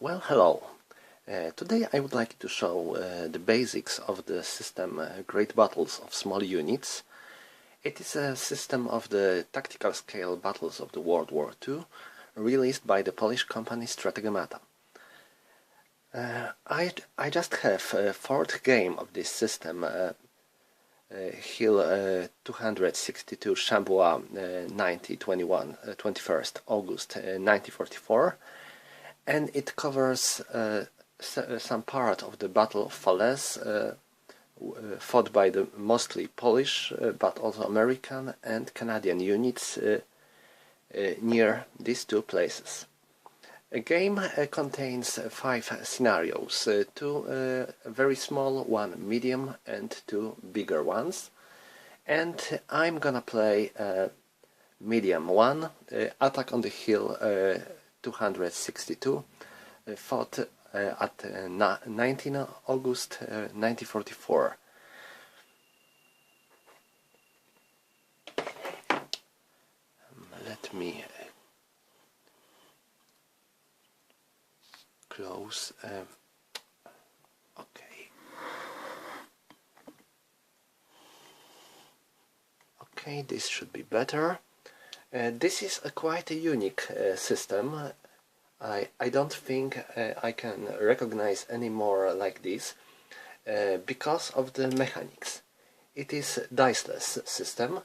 Well, hello. Today I would like to show the basics of the system Great Battles of Small Units. It is a system of the tactical scale battles of the World War II, released by the Polish company Strategemata. I just have a fourth game of this system, Hill 262 Chambois 21st August 1944. And it covers some part of the Battle of Falaise, fought by the mostly Polish but also American and Canadian units near these two places. A game contains 5 scenarios, 2 very small, 1 medium and 2 bigger ones. And I'm gonna play medium one, Attack on the Hill 262, fought at 19 August 1944. Let me close. Okay, this should be better. This is quite a unique system. I don't think I can recognize any more like this because of the mechanics. It is a diceless system.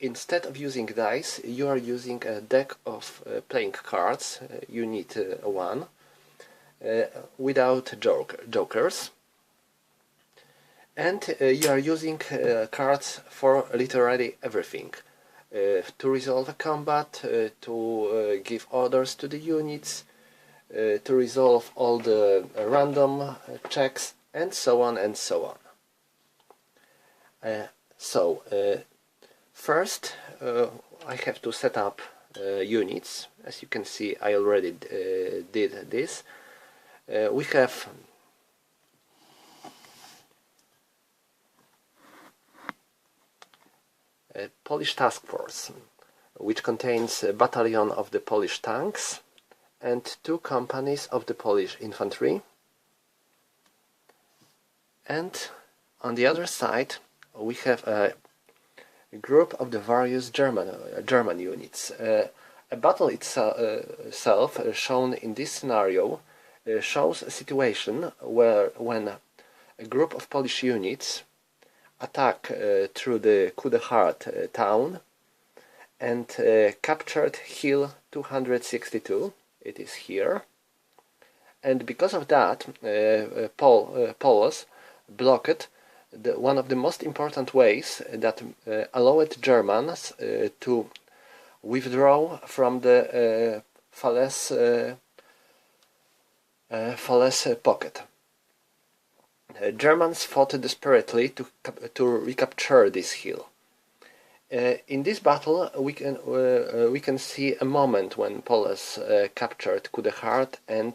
Instead of using dice, you are using a deck of playing cards. You need one without jokers. And you are using cards for literally everything. To resolve a combat, to give orders to the units, to resolve all the random checks, and so on and so on. First I have to set up units. As you can see, I already did this. We have a Polish task force, which contains a battalion of the Polish tanks and 2 companies of the Polish infantry. And on the other side we have a group of the various German units. A battle itself, shown in this scenario, shows a situation when a group of Polish units attack through the Coup de Heart town and captured Hill 262. It is here, and because of that, Poles blocked one of the most important ways that allowed Germans to withdraw from the Falaise pocket. Germans fought desperately to recapture this hill. In this battle, we can see a moment when Poles captured Coup de Heart and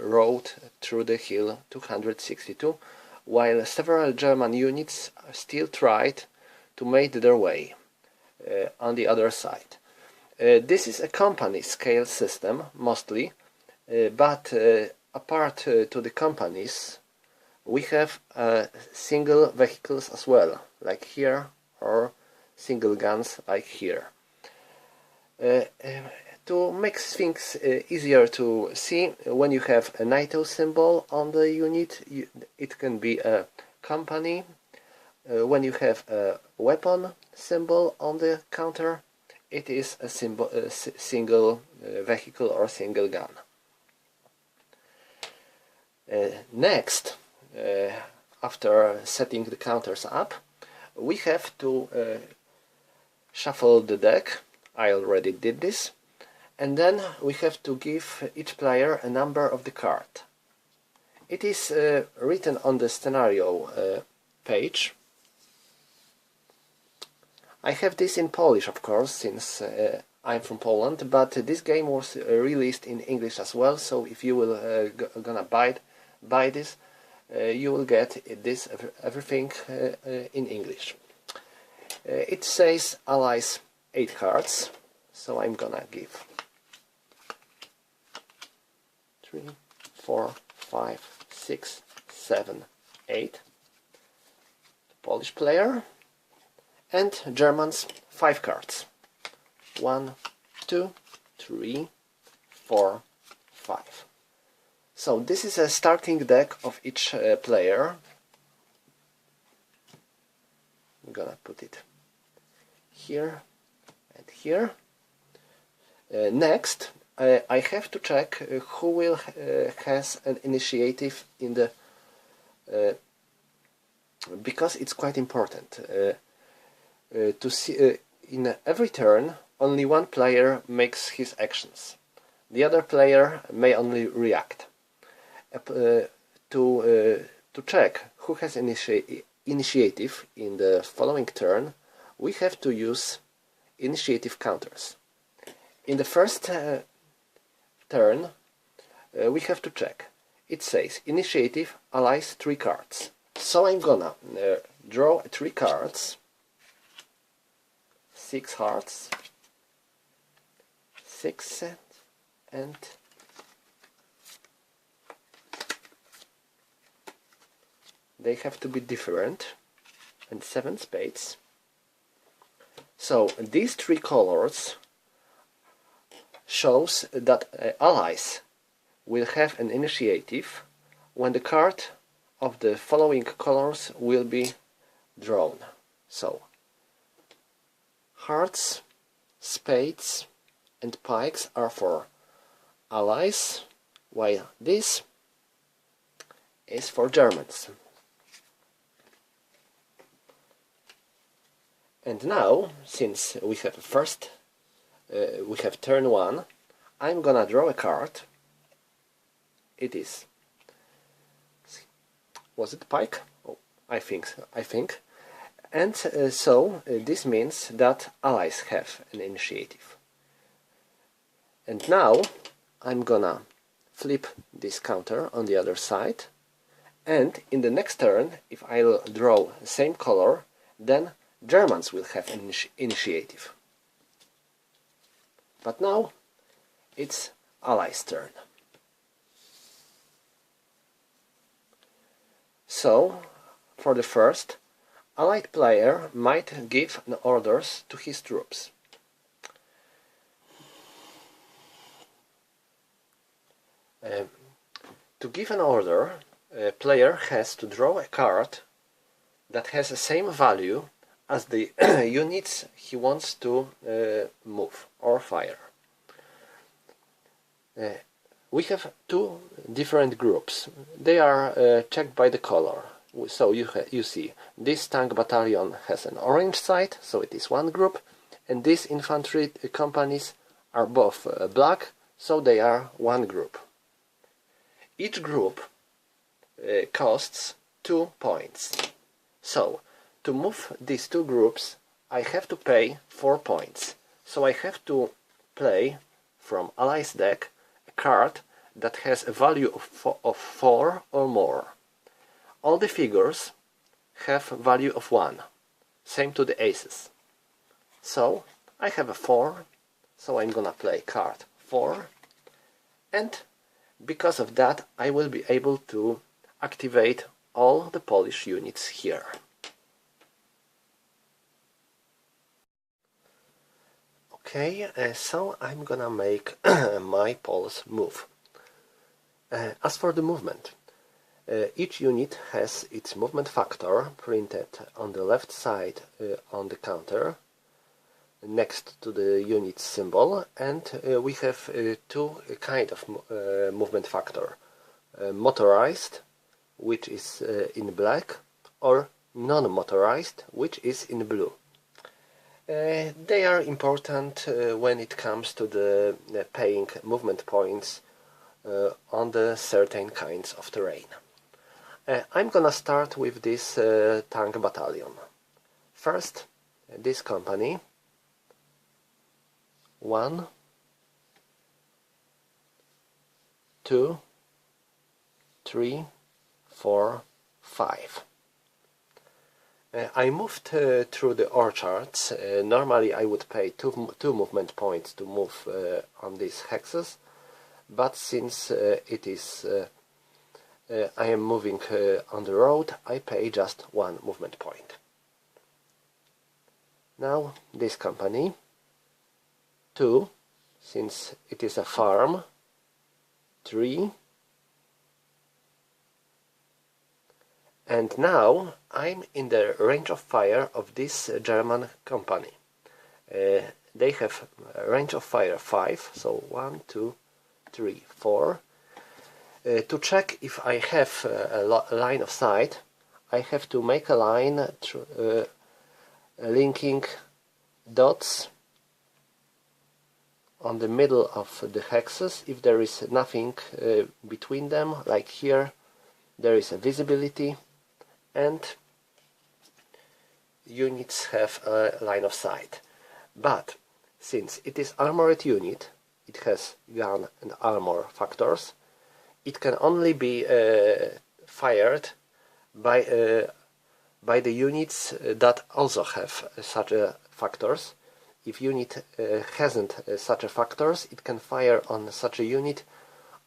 rode through the hill 262, while several German units still tried to make their way on the other side. This is a company scale system mostly, but apart to the companies, we have single vehicles as well, like here, or single guns like here. To make things easier to see, when you have a NATO symbol on the unit, it can be a company. When you have a weapon symbol on the counter, it is a single vehicle or single gun. Next, after setting the counters up, we have to shuffle the deck. I already did this. And then we have to give each player a number of the card. It is written on the scenario page. I have this in Polish, of course, since I'm from Poland, but this game was released in English as well, so if you will gonna buy this, you will get this everything in English. It says Allies 8 cards, so I'm gonna give 3, 4, 5, 6, 7, 8. Polish player. And Germans 5 cards. 1, 2, 3, 4, 5. So this is a starting deck of each player. I'm gonna put it here and here. Next, I have to check who will has an initiative in the because it's quite important to see in every turn only one player makes his actions. The other player may only react. To check who has initiative in the following turn, we have to use initiative counters. In the first turn, we have to check. It says initiative allies 3 cards. So I'm gonna draw 3 cards, 6 hearts, 6 and they have to be different, and 7 spades. So these 3 colors shows that allies will have an initiative when the card of the following colors will be drawn. So hearts, spades and pikes are for allies, while this is for Germans. And now, since we have we have turn 1, I'm gonna draw a card. It is, was it pike? Oh, I think. And so this means that allies have an initiative. And now I'm gonna flip this counter on the other side, and in the next turn, if I'll draw the same color, then Germans will have an initiative. But now it's allies' turn. So, for the first, allied player might give orders to his troops. To give an order, a player has to draw a card that has the same value as the units he wants to move or fire. We have 2 different groups. They are checked by the color. So you see, this tank battalion has an orange side, so it is one group, and these infantry companies are both black, so they are one group. Each group costs 2 points. So, to move these 2 groups, I have to pay 4 points. So I have to play from Allies deck a card that has a value of 4 or more. All the figures have a value of 1. Same to the aces. So I have a 4, so I'm gonna play card 4, and because of that I will be able to activate all the Polish units here. Okay, so I'm gonna make my Poles move. As for the movement, each unit has its movement factor printed on the left side on the counter next to the unit symbol, and we have 2 kind of movement factor. Motorized, which is in black, or non-motorized, which is in blue. They are important when it comes to the paying movement points on the certain kinds of terrain. I'm gonna start with this tank battalion. First, this company. 1, 2, 3, 4, 5. I moved through the orchards. Normally I would pay 2 movement points to move on these hexes, but since it is I am moving on the road, I pay just 1 movement point. Now this company, 2, since it is a farm, 3, and now I'm in the range of fire of this German company. They have a range of fire 5, so 1, 2, 3, 4. To check if I have a line of sight, I have to make a line linking dots on the middle of the hexes. If there is nothing between them, like here, there is a visibility, and units have a line of sight. But since it is armored unit, it has gun and armor factors, it can only be fired by the units that also have such factors. If unit hasn't such factors, it can fire on such a unit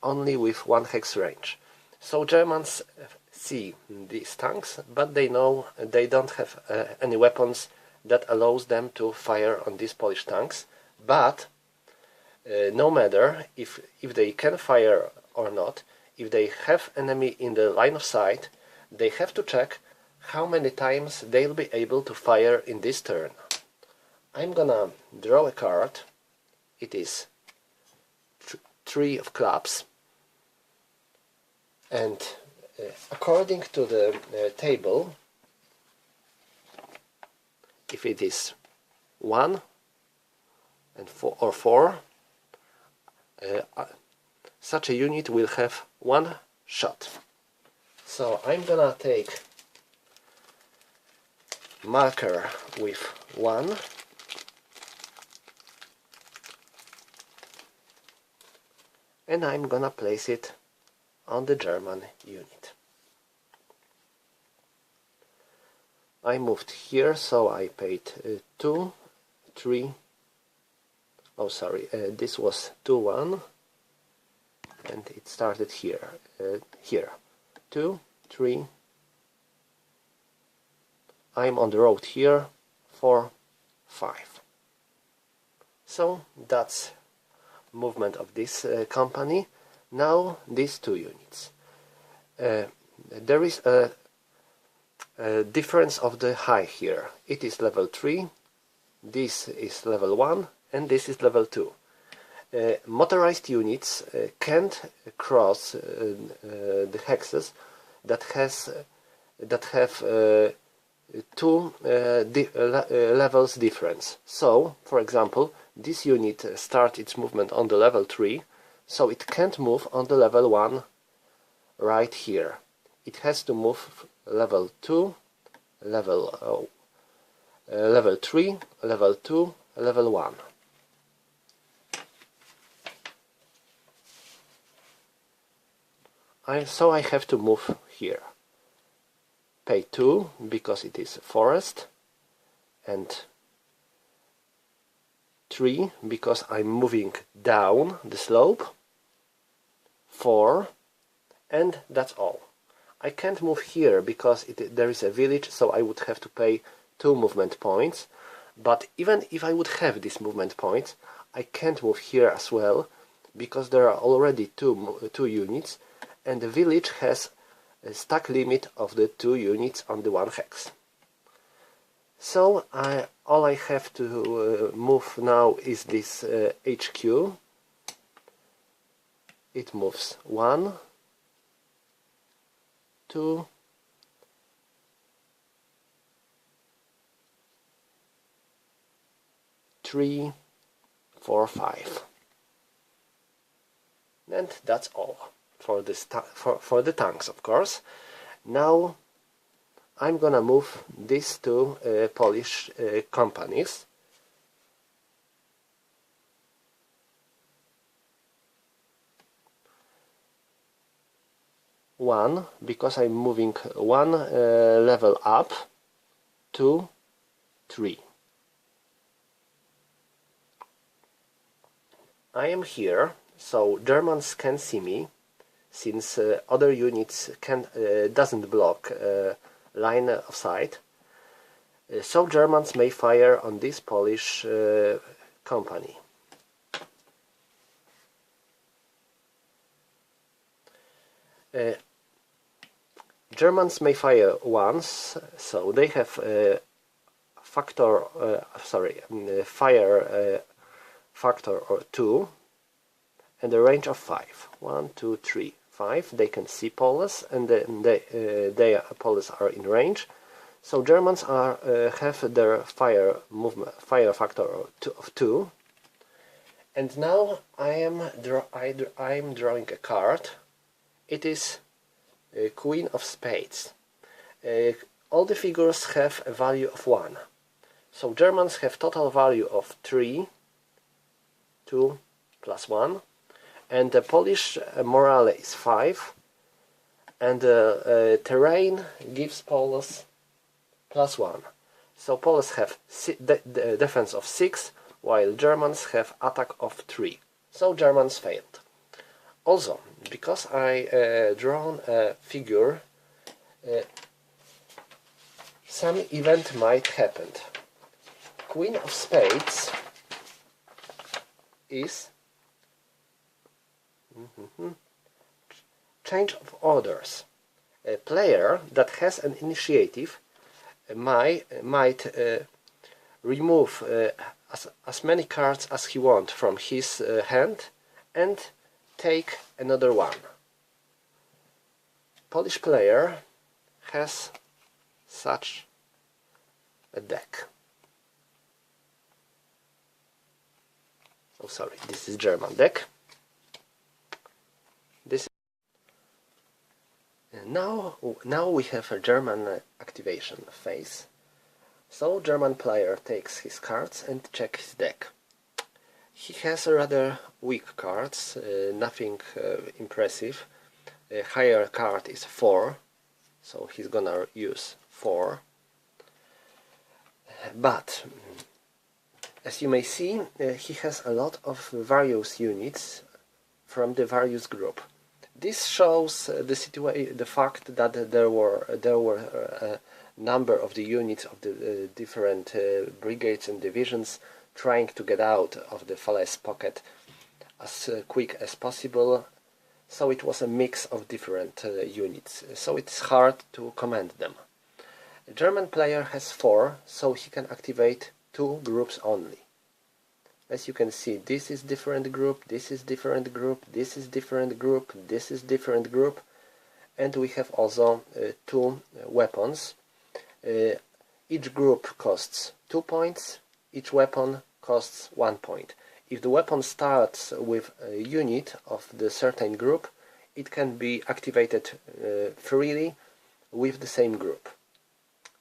only with 1 hex range. So Germans see these tanks, but they know they don't have any weapons that allows them to fire on these Polish tanks. But no matter if they can fire or not, if they have enemy in the line of sight, they have to check how many times they'll be able to fire in this turn. I'm gonna draw a card. It is 3 of clubs, and according to the table, if it is 1 and 4 or 4, such a unit will have 1 shot. So I'm gonna take marker with 1, and I'm gonna place it on the German unit. I moved here, so I paid 2, 3, oh sorry, this was 2, 1, and it started here, here, 2, 3, I'm on the road here, 4, 5. So that's movement of this company. Now these 2 units. There is a difference of the high here. It is level 3, this is level 1, and this is level 2. Motorized units can't cross the hexes that have 2 levels difference. So, for example, this unit starts its movement on the level 3, so it can't move on the level 1 right here. It has to move level 2, level 3, level 2, level 1. So I have to move here. Pay 2 because it is forest, and 3 because I'm moving down the slope, 4, and that's all. I can't move here because there is a village, so I would have to pay 2 movement points. But even if I would have these movement points, I can't move here as well because there are already two units, and the village has a stack limit of the 2 units on the 1 hex. So all I have to move now is this HQ. It moves 1, 2, 3, 4, 5. And that's all for this for the tanks, of course. Now I'm gonna move these 2 Polish companies. One, because I'm moving 1 level up, 2, 3. I am here, so Germans can see me. since other units doesn't block line of sight. So Germans may fire on this Polish company. Germans may fire once, so they have fire factor or 2 and a range of 5. 1, 2, 3, 5. They can see Poles, and their Poles are in range. So Germans have their fire factor of 2. And now I'm drawing a card. It is Queen of Spades. All the figures have a value of 1. So Germans have total value of 3, 2 plus 1, and the Polish morale is 5, and terrain gives Poles plus 1. So Poles have the defense of 6, while Germans have attack of 3. So Germans failed. Also, because I drawn a figure, some event might happen. Queen of Spades is change of orders. A player that has an initiative might remove as many cards as he wants from his hand and take another one. Polish player has such a deck. Oh, sorry, this is German deck. This now we have a German activation phase. So German player takes his cards and checks his deck. He has rather weak cards, nothing impressive. A higher card is 4, so he's gonna use 4. But as you may see, he has a lot of various units from the various group. This shows the fact that there were a number of the units of the different brigades and divisions trying to get out of the Falaise pocket as quick as possible. So it was a mix of different units. So it's hard to command them. A German player has 4, so he can activate 2 groups only. As you can see, this is different group, this is different group, this is different group, this is different group, and we have also 2 weapons. Each group costs 2 points, each weapon costs 1 point. If the weapon starts with a unit of the certain group, it can be activated freely with the same group.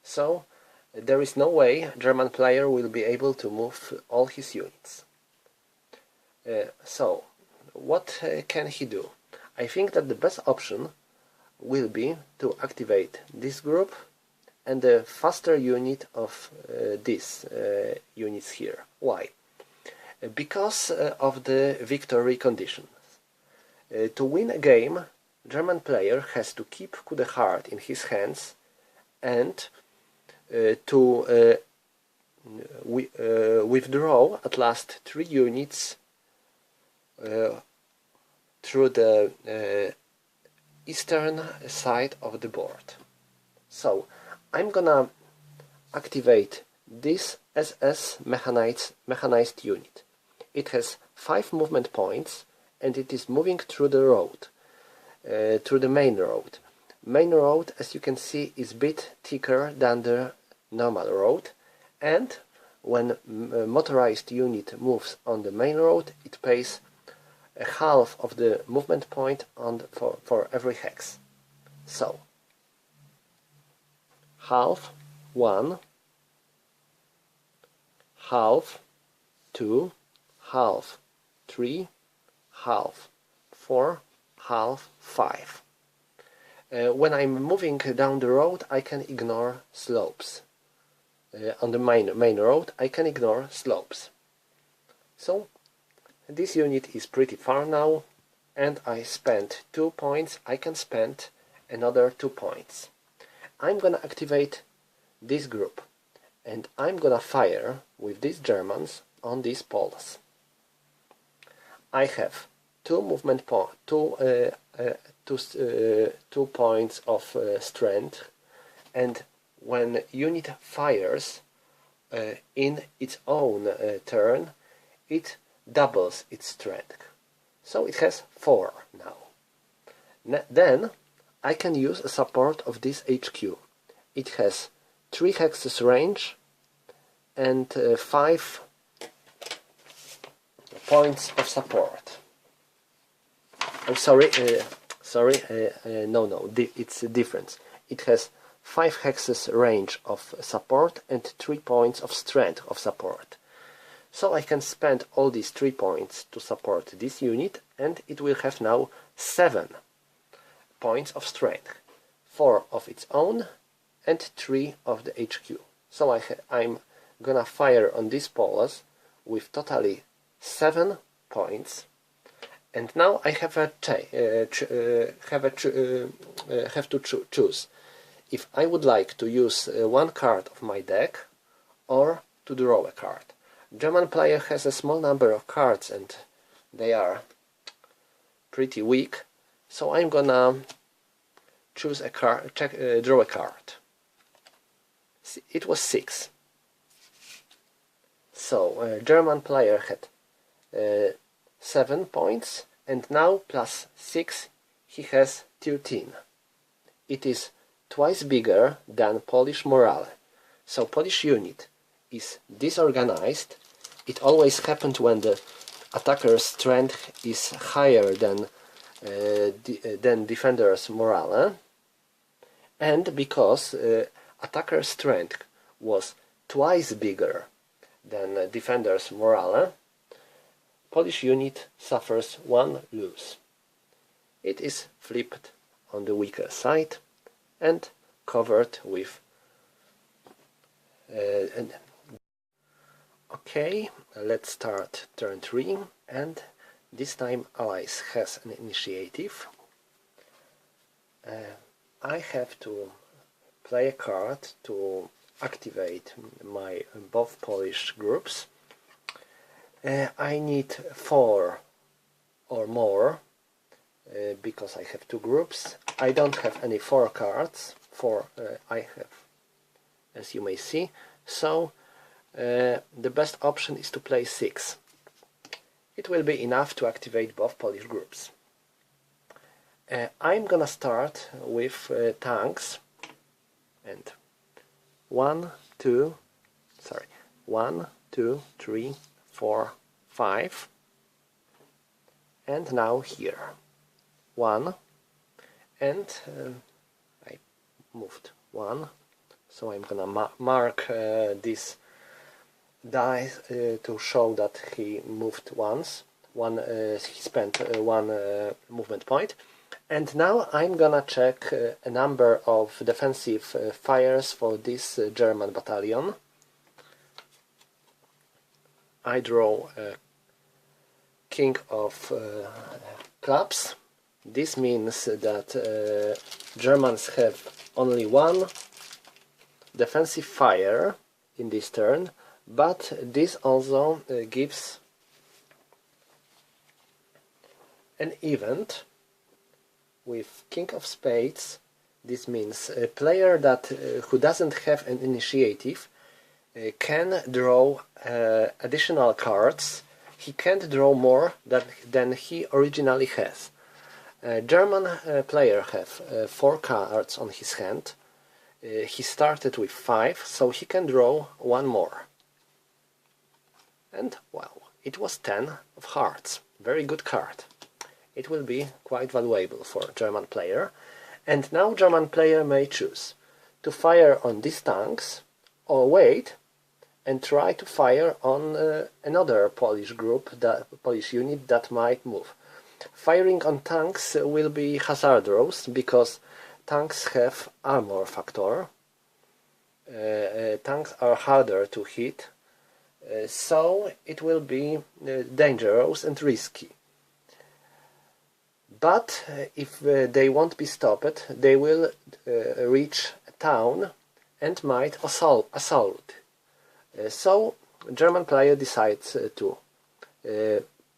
So there is no way German player will be able to move all his units. So what can he do? I think that the best option will be to activate this group and the faster unit of these units here. Why? Because of the victory conditions. To win a game, German player has to keep coup de heart in his hands and to withdraw at last 3 units through the eastern side of the board. So I'm gonna activate this SS mechanized unit. It has 5 movement points and it is moving through the road, through the main road. Main road, as you can see, is a bit thicker than the normal road, and when a motorized unit moves on the main road, it pays a half of the movement point for every hex. So half 1, half 2, half 3, half 4, half 5. When I'm moving down the road, I can ignore slopes. On the main road, I can ignore slopes. So this unit is pretty far now. and I spent 2 points, I can spend another 2 points. I'm gonna activate this group, and I'm gonna fire with these Germans on these poles. I have 2 movement points, 2 points of strength, and when unit fires in its own turn, it doubles its strength. So it has 4 now. Then I can use a support of this HQ. It has 3 hexes range and 5 points of support. Oh, sorry, no, it's a difference. It has 5 hexes range of support and 3 points of strength of support. So I can spend all these 3 points to support this unit, and it will have now 7 points of strength. 4 of its own and 3 of the HQ. So I'm gonna fire on these poles with totally 7 points. And now I have to choose if I would like to use one card of my deck or to draw a card. German player has a small number of cards and they are pretty weak, so I'm gonna choose a card, draw a card. It was 6. So German player had 7 points, and now plus 6 he has 13. It is twice bigger than Polish morale. So Polish unit is disorganized. It always happens when the attacker's strength is higher than defender's morale, and because attacker's strength was twice bigger than defender's morale, Polish unit suffers 1 loss. It is flipped on the weaker side and covered with okay, let's start turn 3, and this time Allies has an initiative. I have to play a card to activate my both Polish groups. I need 4 or more because I have 2 groups. I don't have any 4 cards. 4 I have, as you may see. So the best option is to play 6. It will be enough to activate both Polish groups. I'm gonna start with tanks, and 1, 2, 3, 4, 5, and now here 1, and I moved 1, so I'm gonna mark this die to show that he moved once. He spent 1 movement point. And now I'm gonna check a number of defensive fires for this German battalion. I draw a King of Clubs. This means that Germans have only 1 defensive fire in this turn, but this also gives an event with King of Spades. This means a player that who doesn't have an initiative can draw additional cards. He can't draw more than he originally has. German player have 4 cards on his hand. He started with 5, so he can draw 1 more. And well, it was 10 of hearts. Very good card. It will be quite valuable for German player. And now German player may choose to fire on these tanks or wait and try to fire on another Polish group, Polish unit that might move. Firing on tanks will be hazardous because tanks have armor factor. Tanks are harder to hit, so it will be dangerous and risky. but if they won't be stopped, they will reach a town and might assault. So German player decides to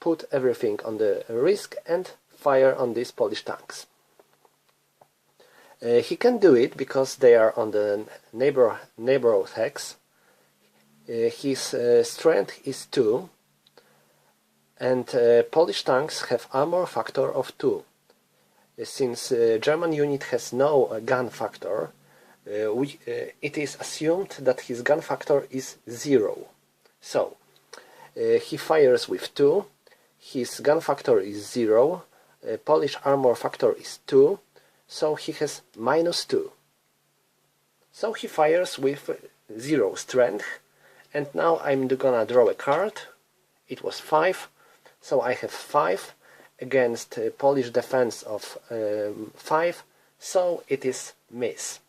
put everything on the risk and fire on these Polish tanks. He can do it because they are on the neighborhood hex. His strength is 2, and Polish tanks have armor factor of 2. Since German unit has no gun factor, it is assumed that his gun factor is 0. So he fires with 2, his gun factor is 0, Polish armor factor is 2, so he has -2. So he fires with 0 strength, and now I'm gonna draw a card. It was 5, so I have 5 against Polish defense of 5, so it is miss.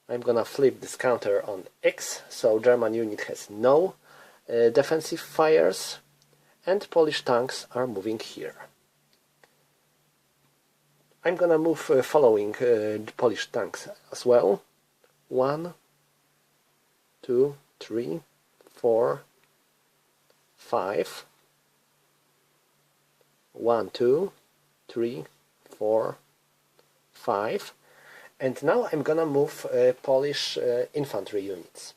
I'm gonna flip this counter on X, so German unit has no defensive fires, and Polish tanks are moving here. I'm gonna move following the Polish tanks as well. 1, 2, 3, 4, 5. 1, 2, 3, 4, 5. And now I'm gonna move Polish infantry units.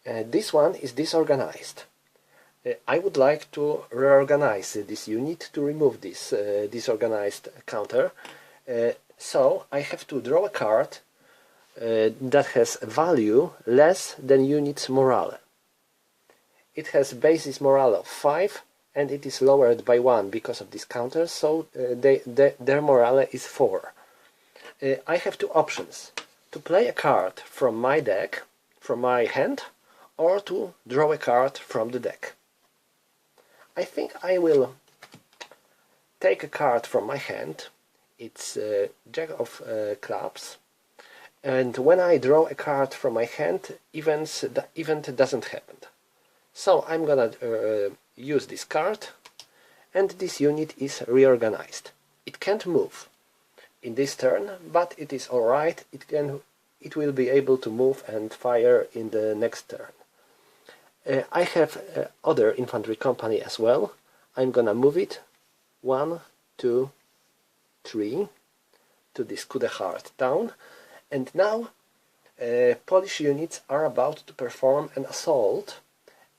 This one is disorganized. I would like to reorganize this unit to remove this disorganized counter. So I have to draw a card that has a value less than unit's morale. It has basis morale of 5, and it is lowered by 1 because of this counter, so their morale is 4. I have two options: to play a card from my deck, from my hand, or to draw a card from the deck. I think I will take a card from my hand. It's Jack of Clubs, and when I draw a card from my hand, the event doesn't happen. So I'm gonna use this card, and this unit is reorganized. It can't move in this turn, but it is alright. It will be able to move and fire in the next turn. I have other infantry company as well. I'm gonna move it 1, 2, 3 to this Kudehard town, and now Polish units are about to perform an assault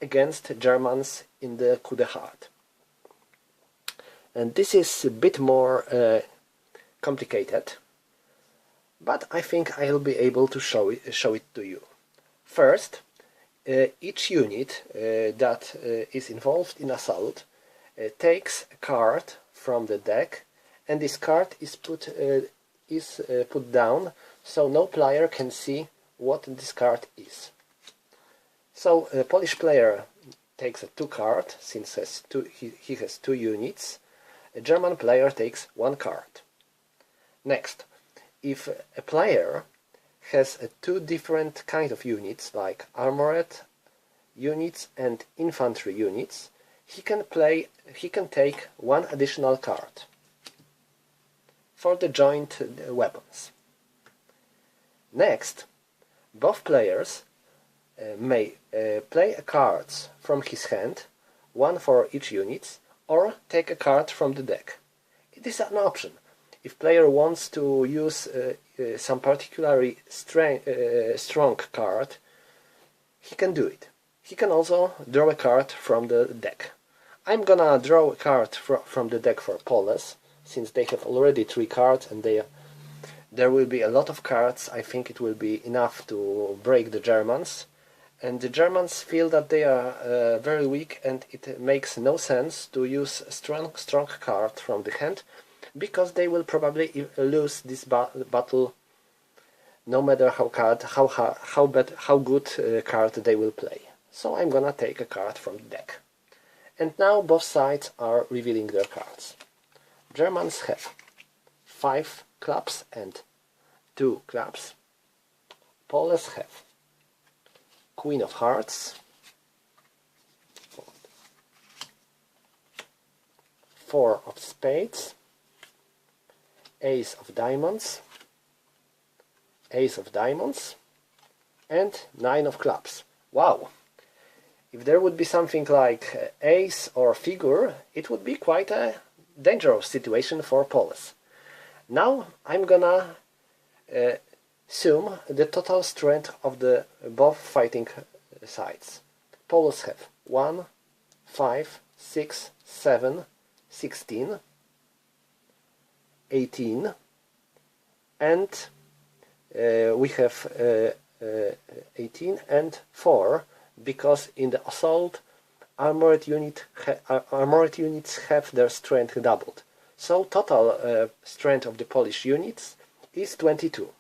against Germans in the Kudehard. And this is a bit more complicated, but I think I'll be able to show it to you. First, each unit that is involved in assault takes a card from the deck, and this card is put down so no player can see what this card is. So a Polish player takes a 2 card, since he has 2 units. A German player takes 1 card. Next, if a player has 2 different kind of units, like armored units and infantry units, he can take 1 additional card for the joint weapons. Next, both players may play cards from his hand, 1 for each unit, or take a card from the deck. It is an option. If player wants to use some particularly strong card, he can do it. He can also draw a card from the deck. I'm gonna draw a card from the deck for Poles, since they have already 3 cards, and there will be a lot of cards. I think it will be enough to break the Germans. And the Germans feel that they are very weak, and it makes no sense to use a strong card from the hand, because they will probably lose this battle, no matter how good card they will play. So I'm gonna take a card from the deck. And now both sides are revealing their cards. Germans have 5 clubs and 2 clubs. Poles have Queen of Hearts, 4 of spades, ace of diamonds, ace of diamonds, and 9 of clubs. Wow! If there would be something like ace or figure, it would be quite a dangerous situation for Poles. Now I'm gonna sum the total strength of the both fighting sides. Poles have 1, 5, 6, 7, 16, 18, and we have 18 and 4, because in the assault armored units have their strength doubled. So total strength of the Polish units is 22.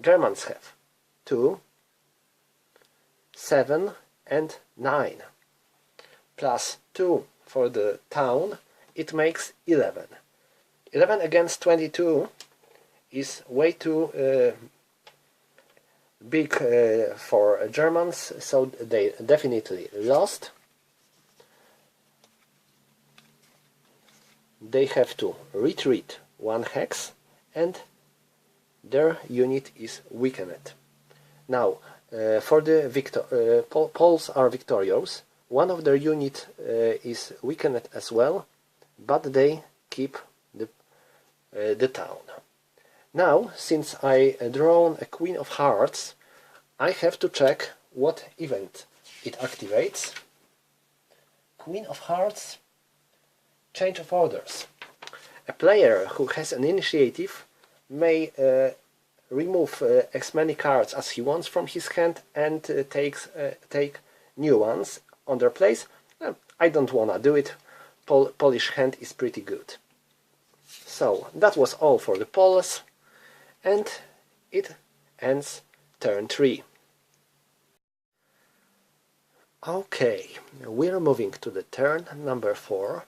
Germans have 2, 7 and 9. Plus 2 for the town, it makes 11. 11 against 22 is way too big for Germans, so they definitely lost. They have to retreat 1 hex and their unit is weakened. Now, for the Poles are victorious. One of their unit is weakened as well, but they keep the town. Now, since I drawn a Queen of Hearts, I have to check what event it activates. Queen of Hearts, change of orders. A player who has an initiative may remove as many cards as he wants from his hand and take new ones on their place. I don't wanna do it. Polish hand is pretty good. So that was all for the Poles, and it ends turn 3. Okay, we're moving to the turn number 4,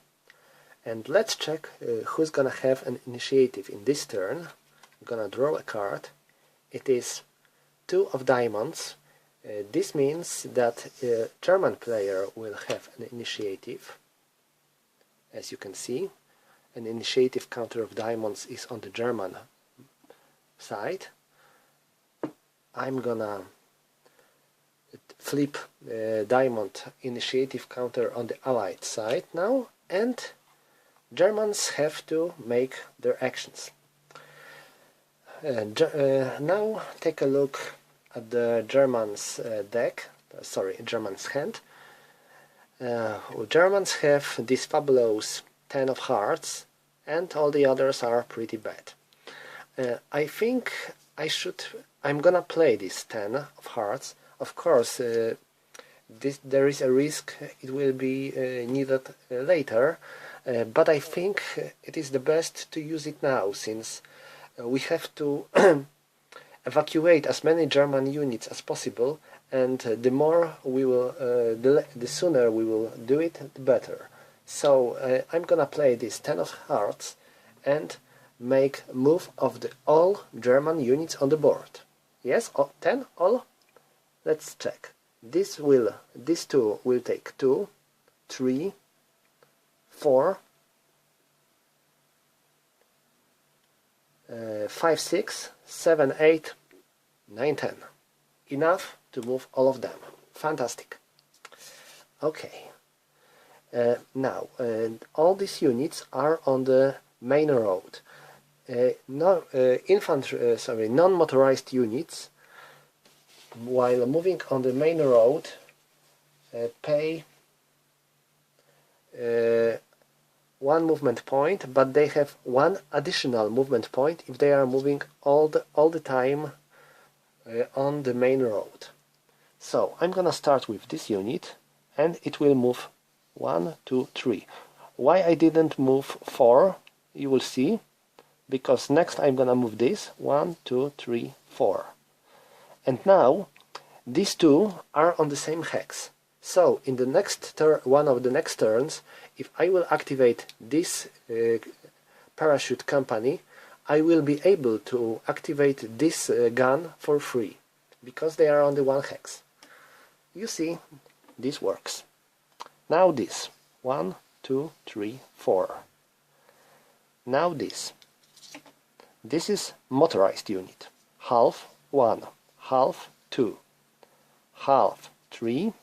and let's check who's gonna have an initiative in this turn. I'm gonna draw a card. It is 2 of diamonds. This means that a German player will have an initiative. As you can see, an initiative counter of diamonds is on the German side. I'm gonna flip diamond initiative counter on the Allied side now, and Germans have to make their actions. Now take a look at the Germans Germans hand. Germans have this fabulous 10 of hearts, and all the others are pretty bad. I think I'm gonna play this 10 of hearts. Of course, there is a risk it will be needed later, but I think it is the best to use it now, since we have to evacuate as many German units as possible, and the more we will, the sooner we will do it, the better. So I'm gonna play this 10 of hearts and make move of all German units on the board. Yes, 10 all. Let's check. These two will take 2, 3, 4, 5, 6, 7, 8, 9, 10. Enough to move all of them. Fantastic. Okay. Now, all these units are on the main road. Non-motorized units, while moving on the main road, pay 1 movement point, but they have 1 additional movement point if they are moving all the time on the main road. So I'm gonna start with this unit, and it will move 1, 2, 3. Why I didn't move 4, you will see, because next I'm gonna move this 1, 2, 3, 4. And now these two are on the same hex. So in the next one of the next turns, if I will activate this parachute company, I will be able to activate this gun for free, because they are on the 1 hex. You see, this works. Now this 1, 2, 3, 4. Now this. This is motorized unit. Half 1, half 2, half 3.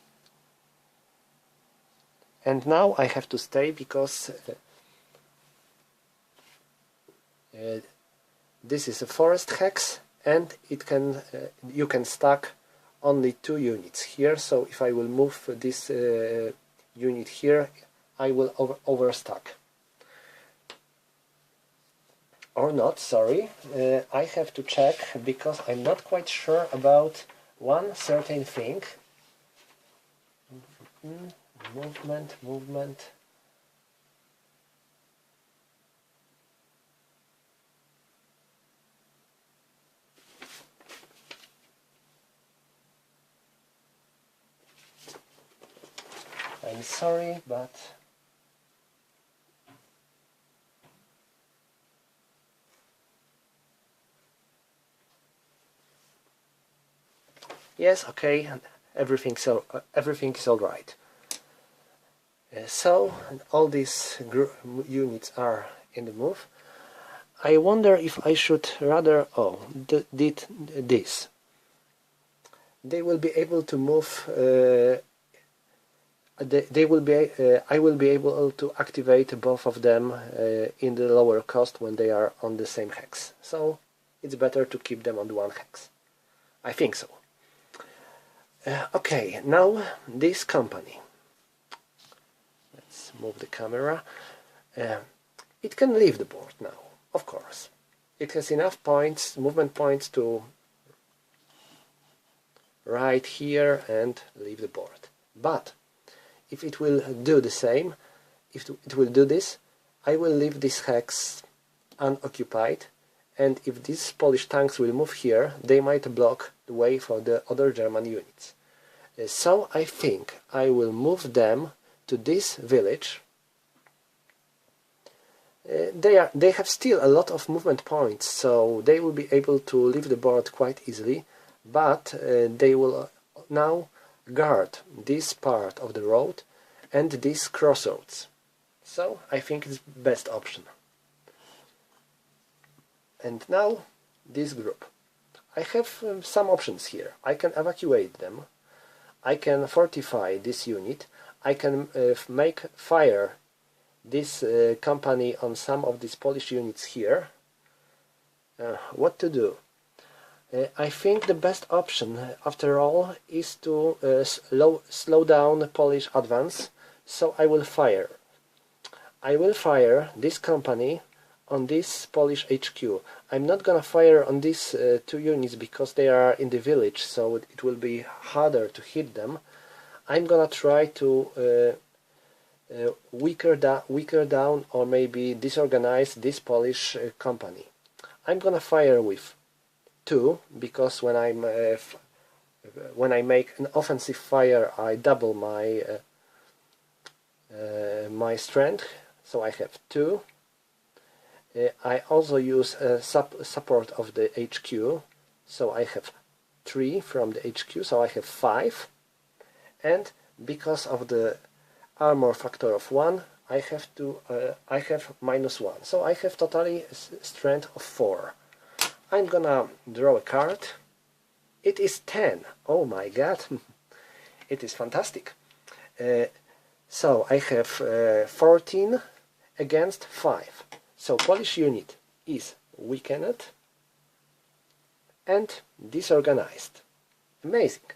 And now I have to stay because this is a forest hex, and it can you can stack only 2 units here. So if I will move this unit here, I will overstack. Or not, sorry. I have to check because I'm not quite sure about one certain thing. Movement. I'm sorry, but yes, okay, everything's all right. So all these units are in the move. I wonder if I should rather did this. They will be able to move. I will be able to activate both of them in the lower cost when they are on the same hex. So it's better to keep them on one hex. I think so. Okay, now this company. Let's move the camera. It can leave the board now, of course. It has enough points, movement points to right here and leave the board. But if it will do the same, if it will do this, I will leave this hex unoccupied, and if these Polish tanks will move here, they might block the way for the other German units. So I think I will move them to this village. They have still a lot of movement points, so they will be able to leave the board quite easily, but they will now guard this part of the road and these crossroads. So I think it's the best option. And now this group. I have some options here. I can evacuate them. I can fortify this unit. I can make fire this company on some of these Polish units here. What to do? I think the best option, after all, is to slow down the Polish advance. So I will fire. I will fire this company on this Polish HQ. I'm not gonna fire on these 2 units because they are in the village, so it will be harder to hit them. I'm gonna try to weaker down or maybe disorganize this Polish company. I'm gonna fire with 2 because when I make an offensive fire, I double my my strength, so I have 2. I also use support of the HQ, so I have 3 from the HQ, so I have 5. And because of the armor factor of 1, I have -1, so I have totally strength of 4. I'm gonna draw a card. It is 10. Oh my god, it is fantastic. So I have 14 against 5. So Polish unit is weakened and disorganized. Amazing.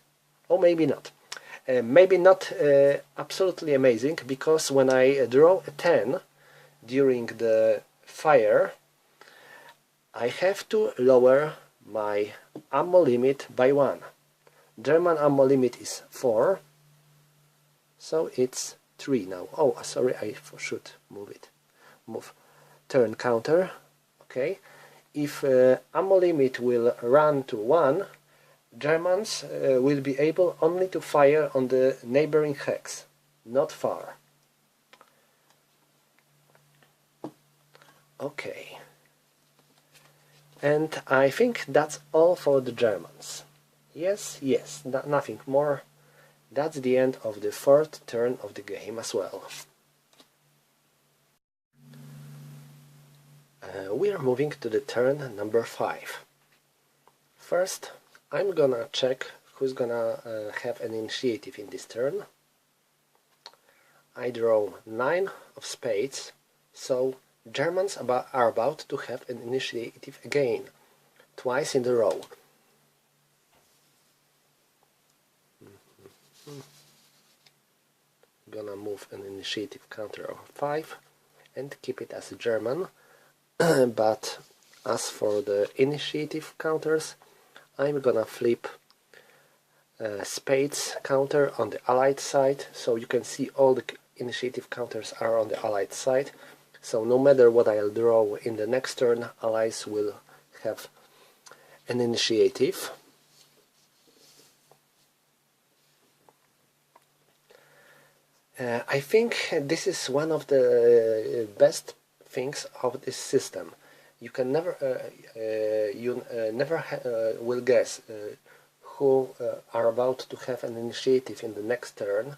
Or maybe not. Maybe not absolutely amazing, because when I draw a 10 during the fire, I have to lower my ammo limit by 1. German ammo limit is 4, so it's 3 now. Oh, sorry, I should move it. Turn counter. Okay. If ammo limit will run to 1, Germans will be able only to fire on the neighboring hex, not far. Okay. And I think that's all for the Germans. Yes, nothing more. That's the end of the 4th turn of the game as well. We are moving to the turn number 5. First, I'm gonna check who's gonna have an initiative in this turn. I draw 9 of spades, so Germans are about to have an initiative again, twice in a row. Gonna move an initiative counter of 5 and keep it as a German. But as for the initiative counters, I'm gonna flip spades counter on the allied side, so you can see all the initiative counters are on the allied side. So no matter what I'll draw in the next turn, allies will have an initiative. I think this is one of the best things of this system. You can never, will guess who are about to have an initiative in the next turn.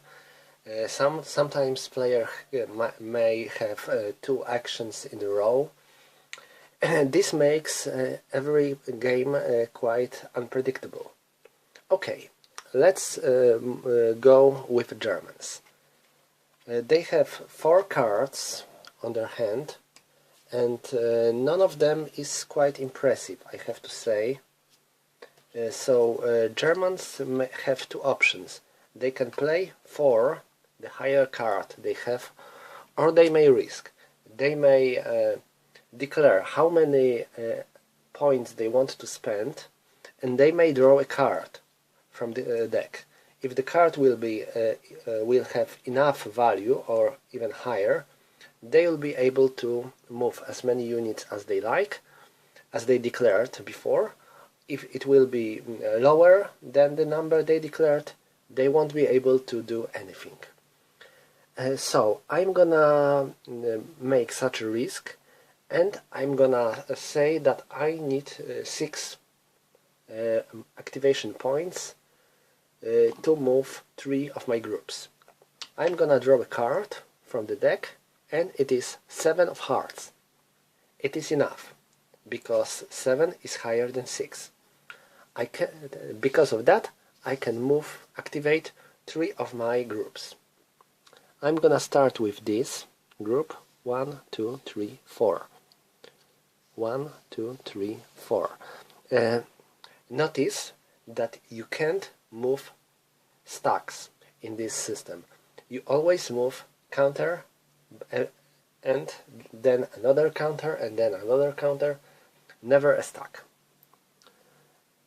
Sometimes player may have 2 actions in a row. This makes every game quite unpredictable. Okay, let's go with the Germans. They have 4 cards on their hand, and none of them is quite impressive, I have to say. So Germans have 2 options. They can play for the higher card they have, or they may risk. They may declare how many points they want to spend, and they may draw a card from the deck. If the card will have enough value or even higher, they will be able to move as many units as they like, as they declared before. If it will be lower than the number they declared, they won't be able to do anything. So I'm gonna make such a risk, and I'm gonna say that I need 6 activation points to move 3 of my groups. I'm gonna draw a card from the deck, and it is 7 of hearts. It is enough, because 7 is higher than 6. Because of that, I can activate 3 of my groups. I'm gonna start with this group, 1, 2, 3, 4. 1, 2, 3, 4. Notice that you can't move stacks in this system. You always move counter and then another counter and then another counter, never a stack.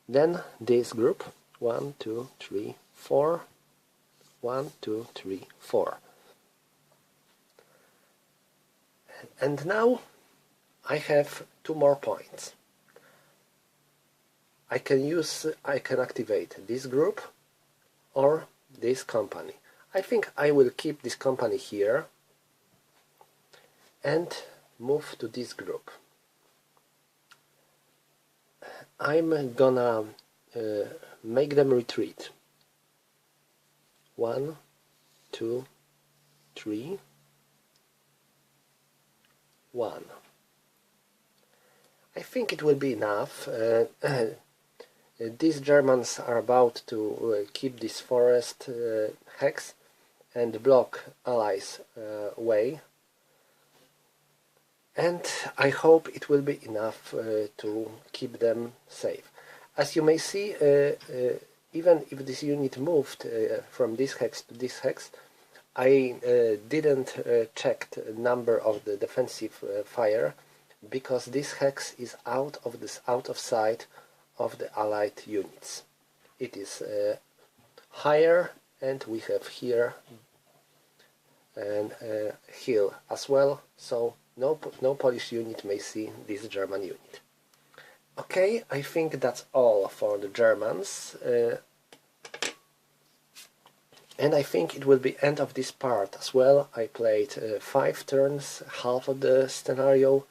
Then this group, 1, 2, 3, 4, 1, 2, 3, 4. And now I have 2 more points. I can activate this group or this company. I think I will keep this company here and move to this group. I'm gonna make them retreat. 1, 2, 3, 1. I think it will be enough. These Germans are about to keep this forest hex and block allies' way, and I hope it will be enough to keep them safe. As you may see, even if this unit moved from this hex to this hex, I didn't check the number of the defensive fire, because this hex is out of sight of the allied units. It is higher, and we have here a hill as well, so no Polish unit may see this German unit. Okay, I think that's all for the Germans, and I think it will be end of this part as well. I played 5 turns, half of the scenario,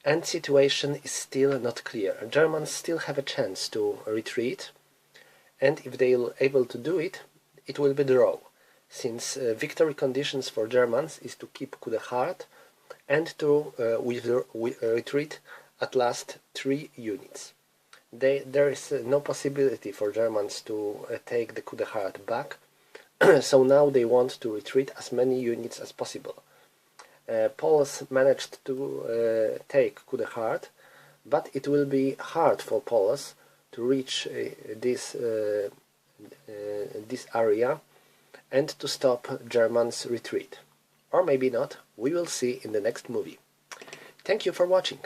and situation is still not clear. Germans still have a chance to retreat, and if they are able to do it, it will be draw, since victory conditions for Germans is to keep coup de heart and to retreat at last 3 units. There is no possibility for Germans to take the coup de Hart back, so now they want to retreat as many units as possible. Poles managed to take coup de Hart, but it will be hard for Poles to reach this area and to stop Germans' retreat. Or maybe not, we will see in the next movie. Thank you for watching.